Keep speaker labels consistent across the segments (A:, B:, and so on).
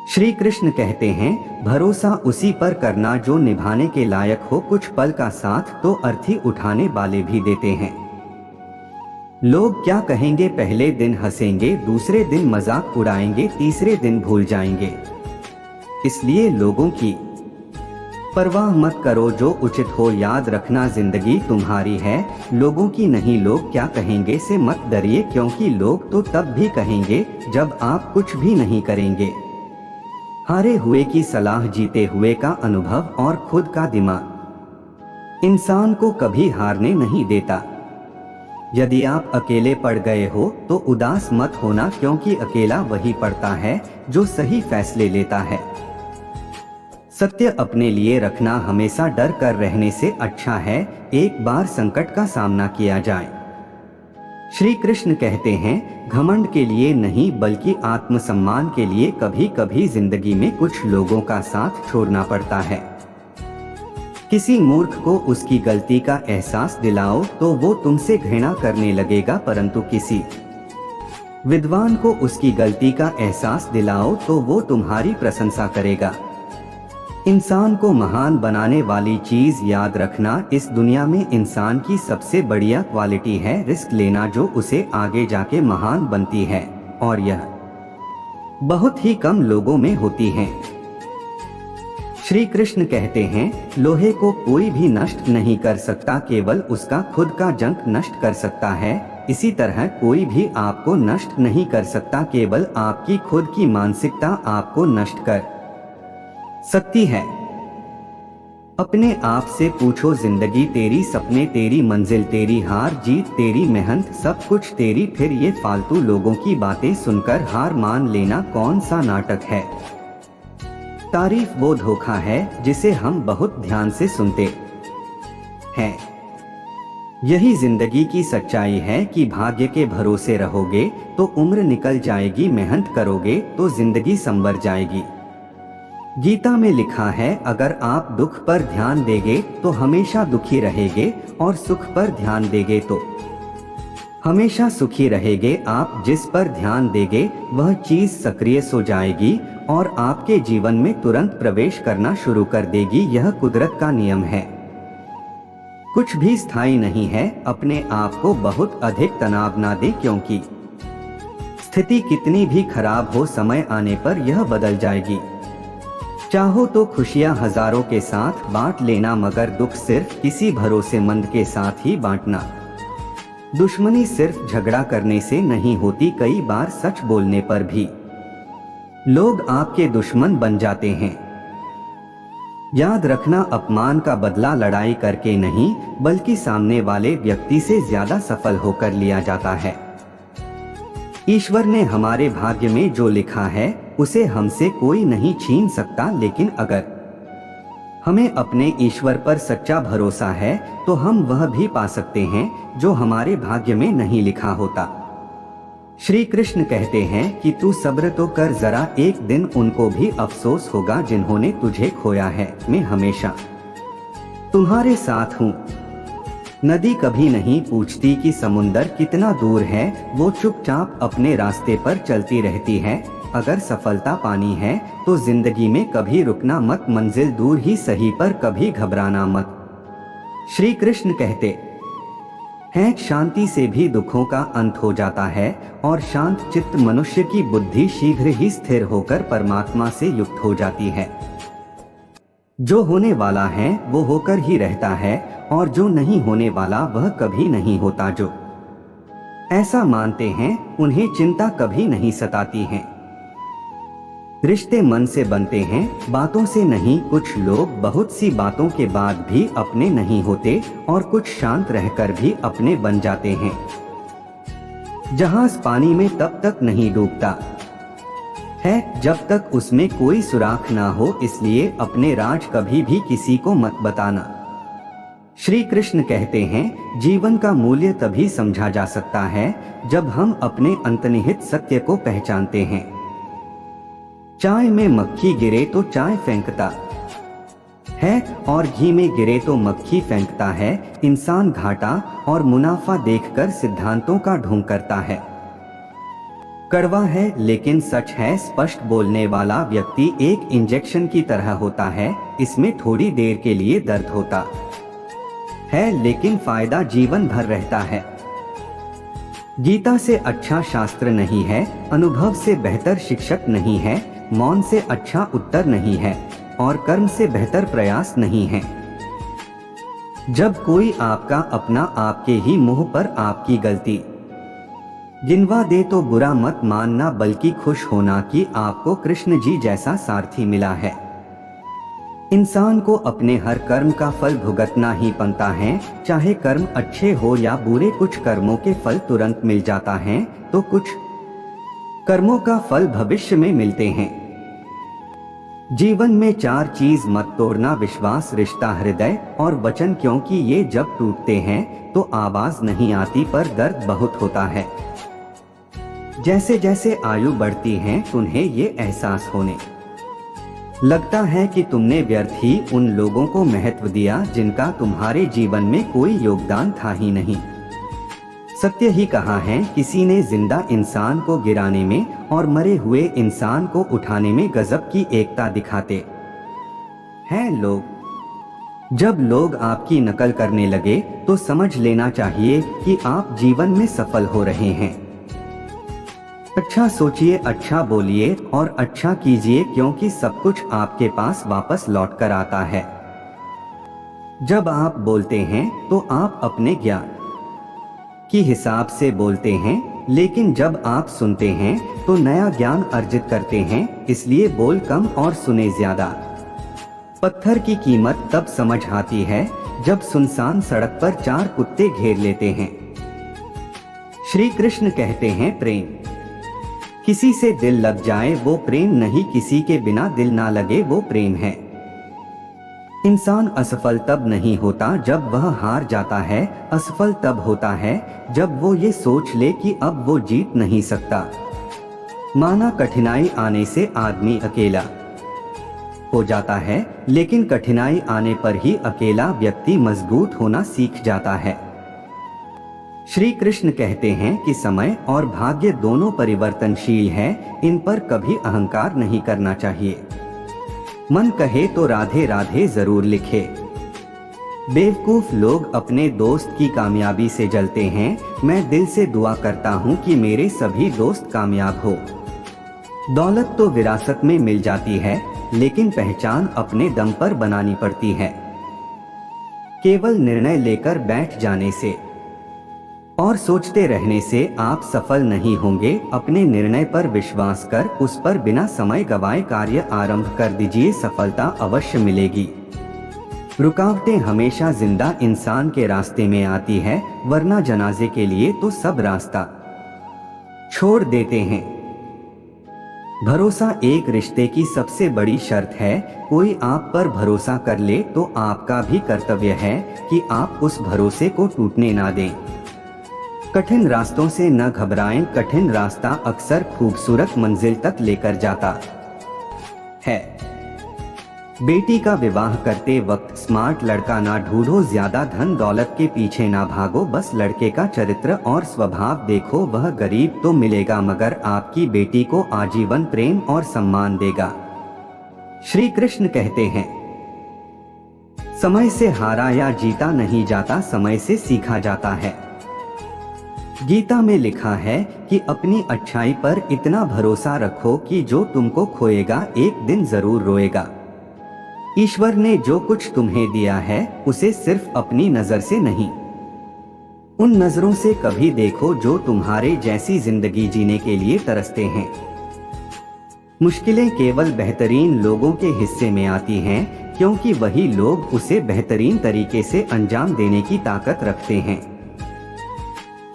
A: श्री कृष्ण कहते हैं, भरोसा उसी पर करना जो निभाने के लायक हो। कुछ पल का साथ तो अर्थी उठाने वाले भी देते हैं। लोग क्या कहेंगे, पहले दिन हंसेंगे, दूसरे दिन मजाक उड़ाएंगे, तीसरे दिन भूल जाएंगे। इसलिए लोगों की परवाह मत करो, जो उचित हो। याद रखना, जिंदगी तुम्हारी है, लोगों की नहीं। लोग क्या कहेंगे से मत डरिए, क्योंकि लोग तो तब भी कहेंगे जब आप कुछ भी नहीं करेंगे। हारे हुए की सलाह, जीते हुए का अनुभव और खुद का दिमाग इंसान को कभी हारने नहीं देता। यदि आप अकेले पड़ गए हो तो उदास मत होना, क्योंकि अकेला वही पड़ता है जो सही फैसले लेता है। सत्य अपने लिए रखना हमेशा डर कर रहने से अच्छा है। एक बार संकट का सामना किया जाए। श्री कृष्ण कहते हैं, घमंड के लिए नहीं बल्कि आत्मसम्मान के लिए कभी कभी जिंदगी में कुछ लोगों का साथ छोड़ना पड़ता है। किसी मूर्ख को उसकी गलती का एहसास दिलाओ तो वो तुमसे घृणा करने लगेगा, परंतु किसी विद्वान को उसकी गलती का एहसास दिलाओ तो वो तुम्हारी प्रशंसा करेगा। इंसान को महान बनाने वाली चीज याद रखना, इस दुनिया में इंसान की सबसे बढ़िया क्वालिटी है रिस्क लेना, जो उसे आगे जाके महान बनती है, और यह बहुत ही कम लोगों में होती है। श्री कृष्ण कहते हैं, लोहे को कोई भी नष्ट नहीं कर सकता, केवल उसका खुद का जंग नष्ट कर सकता है। इसी तरह कोई भी आपको नष्ट नहीं कर सकता, केवल आपकी खुद की मानसिकता आपको नष्ट कर सकती है। अपने आप से पूछो, जिंदगी तेरी, सपने तेरी, मंजिल तेरी, हार जीत तेरी, मेहनत सब कुछ तेरी। फिर ये फालतू लोगों की बातें सुनकर हार मान लेना कौन सा नाटक है। तारीफ वो धोखा है जिसे हम बहुत ध्यान से सुनते हैं। यही जिंदगी की सच्चाई है कि भाग्य के भरोसे रहोगे तो उम्र निकल जाएगी, मेहनत करोगे तो जिंदगी संवर जाएगी। गीता में लिखा है, अगर आप दुख पर ध्यान देंगे तो हमेशा दुखी रहेंगे, और सुख पर ध्यान देंगे तो हमेशा सुखी रहेंगे। आप जिस पर ध्यान देंगे वह चीज सक्रिय हो जाएगी और आपके जीवन में तुरंत प्रवेश करना शुरू कर देगी। यह कुदरत का नियम है। कुछ भी स्थायी नहीं है। अपने आप को बहुत अधिक तनाव ना दे, क्योंकि स्थिति कितनी भी खराब हो, समय आने पर यह बदल जाएगी। चाहो तो खुशियां हजारों के साथ बांट लेना, मगर दुख सिर्फ किसी भरोसेमंद के साथ ही बांटना। दुश्मनी सिर्फ झगड़ा करने से नहीं होती, कई बार सच बोलने पर भी लोग आपके दुश्मन बन जाते हैं। याद रखना, अपमान का बदला लड़ाई करके नहीं बल्कि सामने वाले व्यक्ति से ज्यादा सफल होकर लिया जाता है। ईश्वर ने हमारे भाग्य में जो लिखा है उसे हमसे कोई नहीं छीन सकता, लेकिन अगर हमें अपने ईश्वर पर सच्चा भरोसा है तो हम वह भी पा सकते हैं जो हमारे भाग्य में नहीं लिखा होता। श्री कृष्ण कहते हैं कि तू सब्र तो कर जरा, एक दिन उनको भी अफसोस होगा जिन्होंने तुझे खोया है। मैं हमेशा तुम्हारे साथ हूँ। नदी कभी नहीं पूछती कि समुंदर कितना दूर है, वो चुपचाप अपने रास्ते पर चलती रहती है। अगर सफलता पानी है तो जिंदगी में कभी रुकना मत, मंजिल दूर ही सही पर कभी घबराना मत। श्री कृष्ण कहते हैं, शांति से भी दुखों का अंत हो जाता है, और शांत चित्त मनुष्य की बुद्धि शीघ्र ही स्थिर होकर परमात्मा से युक्त हो जाती है। जो होने वाला है वो होकर ही रहता है, और जो नहीं होने वाला वह कभी नहीं होता। जो ऐसा मानते हैं उन्हें चिंता कभी नहीं सताती है। रिश्ते मन से बनते हैं, बातों से नहीं। कुछ लोग बहुत सी बातों के बाद भी अपने नहीं होते, और कुछ शांत रहकर भी अपने बन जाते हैं। जहाज पानी में तब तक नहीं डूबता है जब तक उसमें कोई सुराख ना हो, इसलिए अपने राज कभी भी किसी को मत बताना। श्री कृष्ण कहते हैं, जीवन का मूल्य तभी समझा जा सकता है जब हम अपने अंतर्निहित सत्य को पहचानते हैं। चाय में मक्खी गिरे तो चाय फेंकता है, और घी में गिरे तो मक्खी फेंकता है। इंसान घाटा और मुनाफा देखकर सिद्धांतों का ढोंग करता है। कड़वा है लेकिन सच है। स्पष्ट बोलने वाला व्यक्ति एक इंजेक्शन की तरह होता है, इसमें थोड़ी देर के लिए दर्द होता है लेकिन फायदा जीवन भर रहता है। गीता से अच्छा शास्त्र नहीं है, अनुभव से बेहतर शिक्षक नहीं है, मौन से अच्छा उत्तर नहीं है और कर्म से बेहतर प्रयास नहीं है। जब कोई आपका अपना आपके ही मुंह पर आपकी गलती गिनवा दे तो बुरा मत मानना, बल्कि खुश होना कि आपको कृष्ण जी जैसा सारथी मिला है। इंसान को अपने हर कर्म का फल भुगतना ही पड़ता है, चाहे कर्म अच्छे हो या बुरे। कुछ कर्मों के फल तुरंत मिल जाता है तो कुछ कर्मों का फल भविष्य में मिलते हैं। जीवन में 4 चीज मत तोड़ना: विश्वास, रिश्ता, हृदय और वचन, क्योंकि ये जब टूटते हैं तो आवाज नहीं आती पर दर्द बहुत होता है। जैसे जैसे आयु बढ़ती है उन्हें ये एहसास होने लगता है कि तुमने व्यर्थ ही उन लोगों को महत्व दिया जिनका तुम्हारे जीवन में कोई योगदान था ही नहीं। सत्य ही कहा है, किसी ने जिंदा इंसान को गिराने में और मरे हुए इंसान को उठाने में गजब की एकता दिखाते हैं लोग। जब लोग आपकी नकल करने लगे तो समझ लेना चाहिए कि आप जीवन में सफल हो रहे हैं। अच्छा सोचिए, अच्छा बोलिए और अच्छा कीजिए, क्योंकि सब कुछ आपके पास वापस लौट कर आता है। जब आप बोलते हैं तो आप अपने ज्ञान की हिसाब से बोलते हैं, लेकिन जब आप सुनते हैं तो नया ज्ञान अर्जित करते हैं। इसलिए बोल कम और सुने ज्यादा। पत्थर की कीमत तब समझ आती है जब सुनसान सड़क पर 4 कुत्ते घेर लेते हैं। श्री कृष्ण कहते हैं, प्रेम किसी से दिल लग जाए वो प्रेम नहीं, किसी के बिना दिल ना लगे वो प्रेम है। इंसान असफल तब नहीं होता जब वह हार जाता है, असफल तब होता है जब वो ये सोच ले कि अब वो जीत नहीं सकता। माना कठिनाई आने से आदमी अकेला हो जाता है, लेकिन कठिनाई आने पर ही अकेला व्यक्ति मजबूत होना सीख जाता है। श्री कृष्ण कहते हैं कि समय और भाग्य दोनों परिवर्तनशील हैं, इन पर कभी अहंकार नहीं करना चाहिए। मन कहे तो राधे राधे जरूर लिखे। बेवकूफ लोग अपने दोस्त की कामयाबी से जलते हैं। मैं दिल से दुआ करता हूँ कि मेरे सभी दोस्त कामयाब हो। दौलत तो विरासत में मिल जाती है, लेकिन पहचान अपने दम पर बनानी पड़ती है। केवल निर्णय लेकर बैठ जाने से और सोचते रहने से आप सफल नहीं होंगे। अपने निर्णय पर विश्वास कर उस पर बिना समय गवाए कार्य आरंभ कर दीजिए, सफलता अवश्य मिलेगी। रुकावटें हमेशा जिंदा इंसान के रास्ते में आती है, वरना जनाजे के लिए तो सब रास्ता छोड़ देते हैं। भरोसा एक रिश्ते की सबसे बड़ी शर्त है। कोई आप पर भरोसा कर ले तो आपका भी कर्तव्य है कि आप उस भरोसे को टूटने ना दें। कठिन रास्तों से न घबराएं, कठिन रास्ता अक्सर खूबसूरत मंजिल तक लेकर जाता है। बेटी का विवाह करते वक्त स्मार्ट लड़का ना ढूंढो, ज्यादा धन दौलत के पीछे ना भागो, बस लड़के का चरित्र और स्वभाव देखो। वह गरीब तो मिलेगा मगर आपकी बेटी को आजीवन प्रेम और सम्मान देगा। श्री कृष्ण कहते हैं, समय से हारा या जीता नहीं जाता, समय से सीखा जाता है। गीता में लिखा है कि अपनी अच्छाई पर इतना भरोसा रखो कि जो तुमको खोएगा एक दिन जरूर रोएगा। ईश्वर ने जो कुछ तुम्हें दिया है उसे सिर्फ अपनी नजर से नहीं, उन नजरों से कभी देखो जो तुम्हारे जैसी जिंदगी जीने के लिए तरसते हैं। मुश्किलें केवल बेहतरीन लोगों के हिस्से में आती हैं, क्योंकि वही लोग उसे बेहतरीन तरीके से अंजाम देने की ताकत रखते हैं।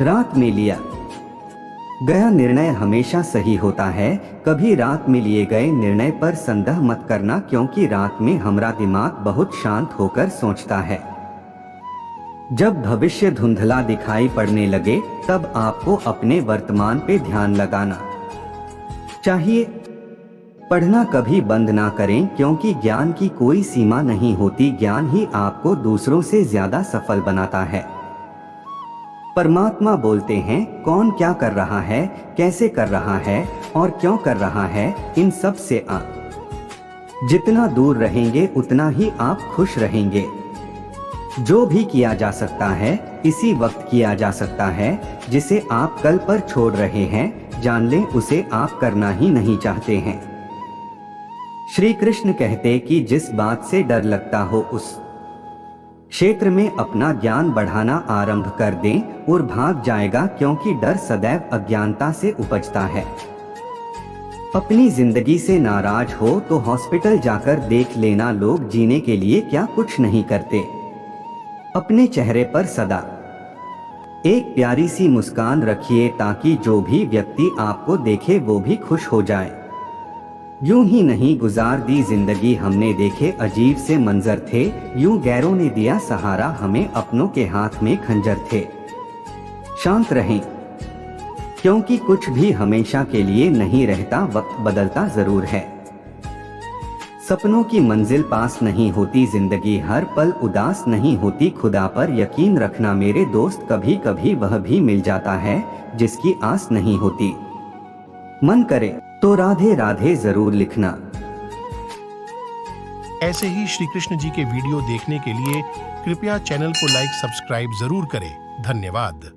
A: रात में लिया गया निर्णय हमेशा सही होता है। कभी रात में लिए गए निर्णय पर संदेह मत करना, क्योंकि रात में हमारा दिमाग बहुत शांत होकर सोचता है। जब भविष्य धुंधला दिखाई पड़ने लगे तब आपको अपने वर्तमान पे ध्यान लगाना चाहिए। पढ़ना कभी बंद ना करें, क्योंकि ज्ञान की कोई सीमा नहीं होती। ज्ञान ही आपको दूसरों से ज्यादा सफल बनाता है। परमात्मा बोलते हैं कौन क्या कर रहा है, कैसे कर रहा है और क्यों कर रहा है, इन सब से आप जितना दूर रहेंगे उतना ही आप खुश रहेंगे। जो भी किया जा सकता है इसी वक्त किया जा सकता है। जिसे आप कल पर छोड़ रहे हैं, जान लें उसे आप करना ही नहीं चाहते हैं। श्री कृष्ण कहते कि जिस बात से डर लगता हो उस क्षेत्र में अपना ज्ञान बढ़ाना आरंभ कर दें और भाग जाएगा, क्योंकि डर सदैव अज्ञानता से उपजता है। अपनी जिंदगी से नाराज हो तो हॉस्पिटल जाकर देख लेना, लोग जीने के लिए क्या कुछ नहीं करते। अपने चेहरे पर सदा एक प्यारी सी मुस्कान रखिए ताकि जो भी व्यक्ति आपको देखे वो भी खुश हो जाए। यूं ही नहीं गुजार दी जिंदगी हमने, देखे अजीब से मंजर थे, यूं गैरों ने दिया सहारा हमें, अपनों के हाथ में खंजर थे। शांत रहें, क्योंकि कुछ भी हमेशा के लिए नहीं रहता, वक्त बदलता जरूर है। सपनों की मंजिल पास नहीं होती, जिंदगी हर पल उदास नहीं होती। खुदा पर यकीन रखना मेरे दोस्त, कभी कभी वह भी मिल जाता है जिसकी आस नहीं होती। मन करे तो राधे राधे जरूर लिखना।
B: ऐसे ही श्री कृष्ण जी के वीडियो देखने के लिए कृपया चैनल को लाइक सब्सक्राइब जरूर करें। धन्यवाद।